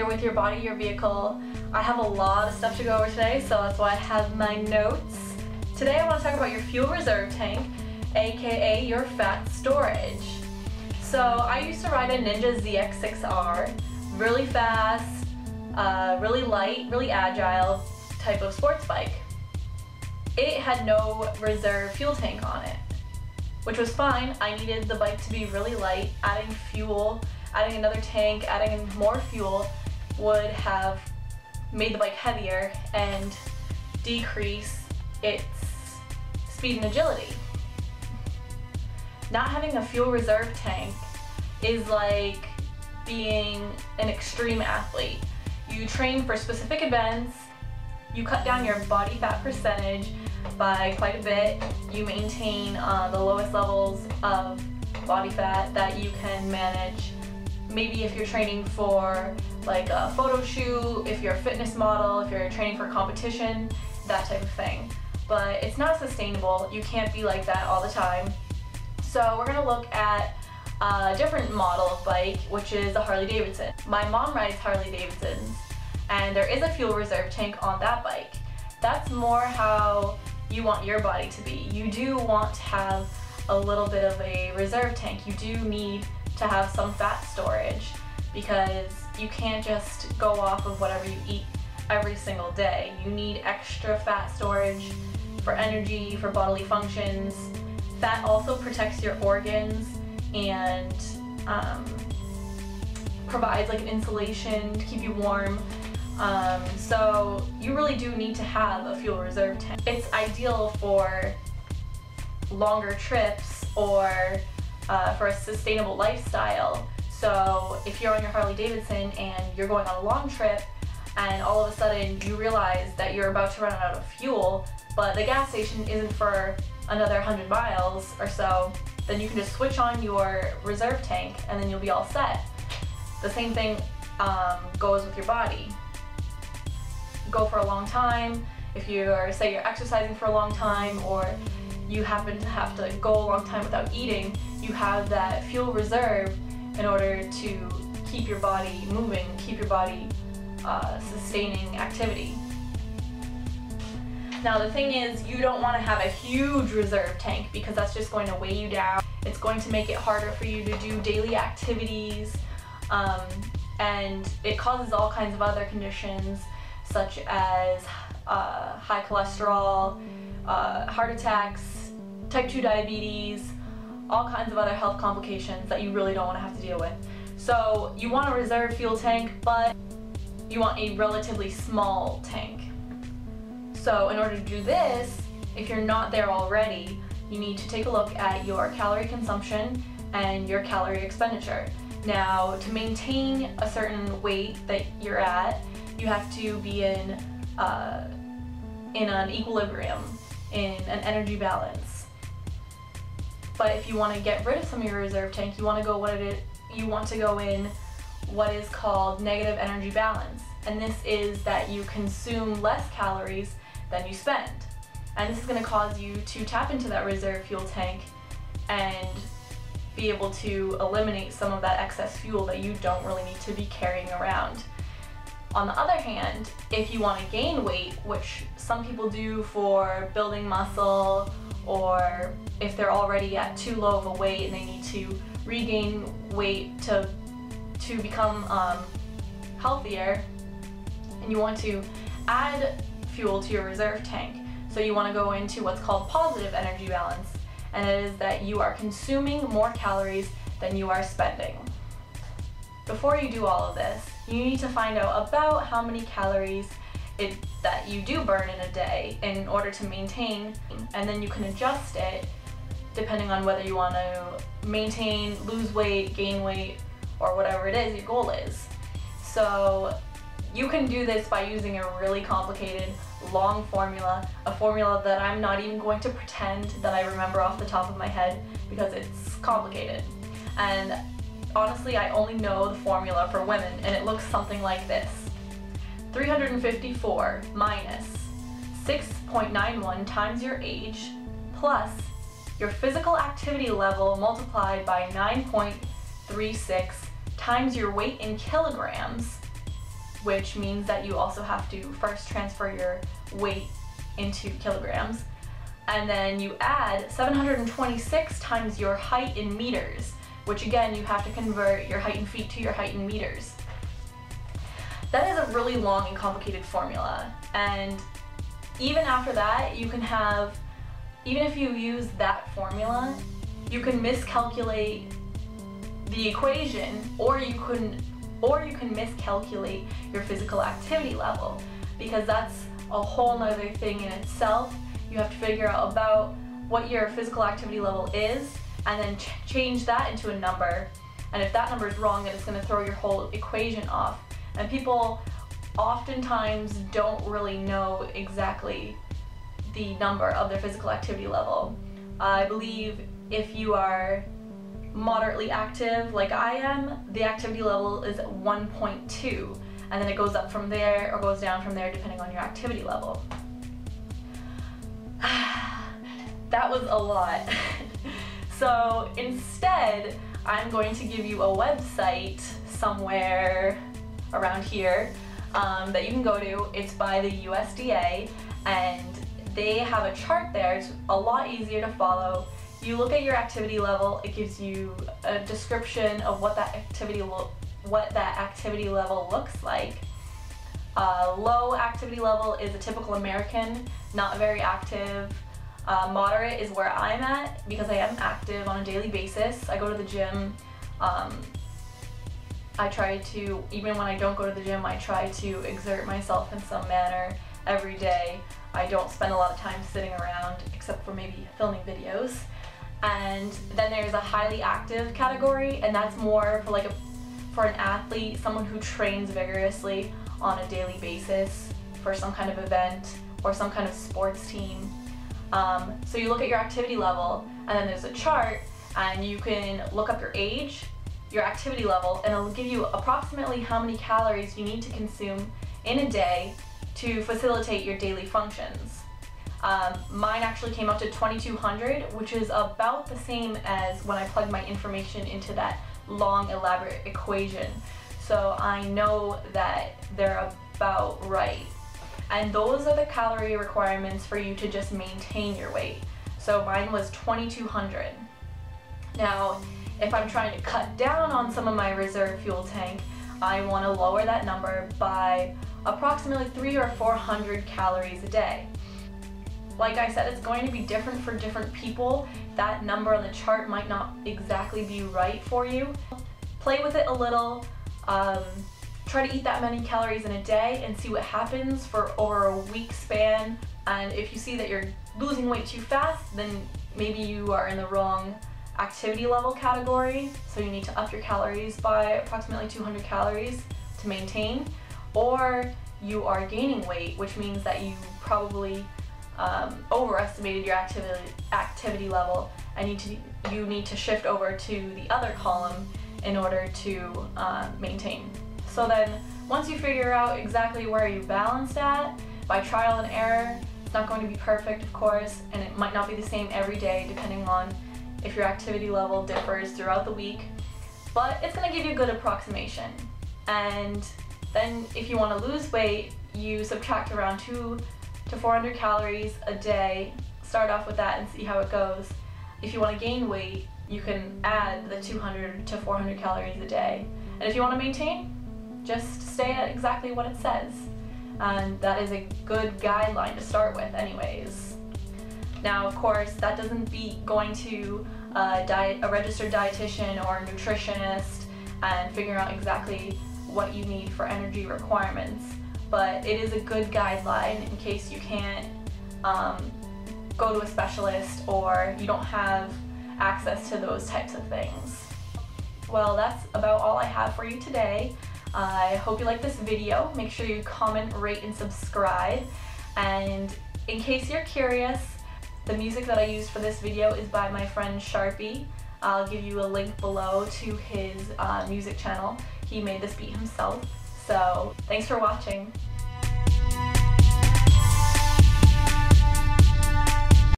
here with Your Body, Your Vehicle. I have a lot of stuff to go over today, so that's why I have my notes. Today I want to talk about your fuel reserve tank, aka your fat storage. So I used to ride a Ninja ZX6R, really fast, really light, really agile type of sports bike. It had no reserve fuel tank on it, which was fine. I needed the bike to be really light. Adding fuel, adding another tank, adding in more fuel would have made the bike heavier and decrease its speed and agility. Not having a fuel reserve tank is like being an extreme athlete. You train for specific events, you cut down your body fat percentage by quite a bit, you maintain the lowest levels of body fat that you can manage. Maybe if you're training for like a photo shoot, if you're a fitness model, if you're training for competition, that type of thing. But it's not sustainable. You can't be like that all the time. So we're gonna look at a different model of bike, which is a Harley Davidson. My mom rides Harley Davidsons, and there is a fuel reserve tank on that bike. That's more how you want your body to be. You do want to have a little bit of a reserve tank. You do need to have some fat storage because you can't just go off of whatever you eat every single day. You need extra fat storage for energy, for bodily functions. Fat also protects your organs and provides like an insulation to keep you warm. So you really do need to have a fuel reserve tank. It's ideal for longer trips or for a sustainable lifestyle. So if you're on your Harley Davidson and you're going on a long trip and all of a sudden you realize that you're about to run out of fuel, but the gas station isn't for another 100 miles or so, then you can just switch on your reserve tank and then you'll be all set. The same thing goes with your body. Go for a long time. If you're, say you're exercising for a long time, or you happen to have to go a long time without eating, you have that fuel reserve in order to keep your body moving, keep your body sustaining activity. Now the thing is, you don't want to have a huge reserve tank because that's just going to weigh you down. It's going to make it harder for you to do daily activities, and it causes all kinds of other conditions such as high cholesterol, heart attacks, type 2 diabetes, all kinds of other health complications that you really don't want to have to deal with. So you want a reserve fuel tank, but you want a relatively small tank. So in order to do this, if you're not there already, you need to take a look at your calorie consumption and your calorie expenditure. Now, to maintain a certain weight that you're at, you have to be in an equilibrium, in an energy balance. But if you want to get rid of some of your reserve tank, you want to go in what is called negative energy balance. And this is that you consume less calories than you spend. And this is going to cause you to tap into that reserve fuel tank and be able to eliminate some of that excess fuel that you don't really need to be carrying around. On the other hand, if you want to gain weight, which some people do for building muscle, or if they're already at too low of a weight and they need to regain weight to become healthier, and you want to add fuel to your reserve tank, so you want to go into what's called positive energy balance, and it is that you are consuming more calories than you are spending. Before you do all of this, you need to find out about how many calories that you do burn in a day in order to maintain, and then you can adjust it depending on whether you want to maintain, lose weight, gain weight, or whatever it is your goal is. So you can do this by using a really complicated, long formula, a formula that I'm not even going to pretend that I remember off the top of my head because it's complicated. And honestly, I only know the formula for women, and it looks something like this. 354 minus 6.91 times your age plus your physical activity level multiplied by 9.36 times your weight in kilograms which means that you also have to first transfer your weight into kilograms. And then you add 726 times your height in meters, which again, you have to convert your height in feet to your height in meters. That is a really long and complicated formula. And even after that, you can have, even if you use that formula, you can miscalculate the equation, or you can miscalculate your physical activity level, because that's a whole nother thing in itself. You have to figure out about what your physical activity level is, and then change that into a number. And if that number is wrong, then it's going to throw your whole equation off. And people oftentimes don't really know exactly the number of their physical activity level. I believe if you are moderately active, like I am, the activity level is 1.2, and then it goes up from there or goes down from there depending on your activity level. That was a lot. So instead, I'm going to give you a website somewhere around here that you can go to. It's by the USDA, and they have a chart there. It's a lot easier to follow. You look at your activity level, it gives you a description of what that activity level looks like. Low activity level is a typical American, not very active. Moderate is where I'm at, because I am active on a daily basis. I go to the gym. I try to, even when I don't go to the gym, I try to exert myself in some manner every day. I don't spend a lot of time sitting around, except for maybe filming videos. And then there's a highly active category, and that's more for for an athlete, someone who trains vigorously on a daily basis for some kind of event or some kind of sports team. So you look at your activity level, and then there's a chart, and you can look up your age, your activity level, and it'll give you approximately how many calories you need to consume in a day to facilitate your daily functions. Mine actually came up to 2,200, which is about the same as when I plugged my information into that long, elaborate equation. So I know that they're about right. And those are the calorie requirements for you to just maintain your weight. So mine was 2,200. Now, if I'm trying to cut down on some of my reserve fuel tank, I want to lower that number by approximately 300 or 400 calories a day. Like I said, it's going to be different for different people. That number on the chart might not exactly be right for you. Play with it a little. Try to eat that many calories in a day and see what happens for over a week span. And if you see that you're losing weight too fast, then maybe you are in the wrong activity level category. So you need to up your calories by approximately 200 calories to maintain. Or you are gaining weight, which means that you probably overestimated your activity level, and you need to shift over to the other column in order to maintain. So then once you figure out exactly where you balanced at, by trial and error, it's not going to be perfect, of course, and it might not be the same every day depending on if your activity level differs throughout the week, but it's going to give you a good approximation. And then if you want to lose weight, you subtract around 200 to 400 calories a day. Start off with that and see how it goes. If you want to gain weight, you can add the 200 to 400 calories a day. And if you want to maintain, just stay at exactly what it says. And that is a good guideline to start with anyways. Now, of course, that doesn't beat going to a registered dietitian or a nutritionist and figuring out exactly what you need for energy requirements. But it is a good guideline in case you can't go to a specialist or you don't have access to those types of things. Well, that's about all I have for you today. I hope you like this video. Make sure you comment, rate, and subscribe. And in case you're curious, the music that I used for this video is by my friend Sharpie. I'll give you a link below to his music channel. He made this beat himself. So thanks for watching.